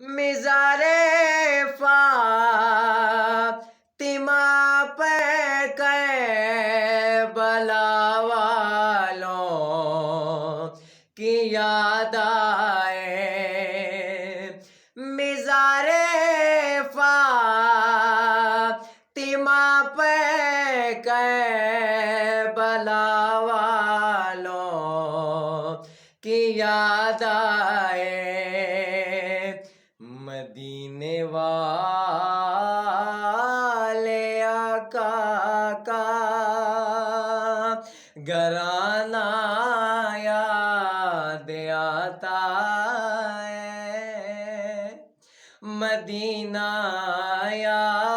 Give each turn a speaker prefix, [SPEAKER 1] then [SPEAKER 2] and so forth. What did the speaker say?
[SPEAKER 1] مزار فاطمہ پہ کربلا والوں کی یاد آئے، مزار فاطمہ پہ کربلا والوں کی یاد آئے، مدینے والے آقا کا گھرانہ یاد آتا ہے، مدینہ یاد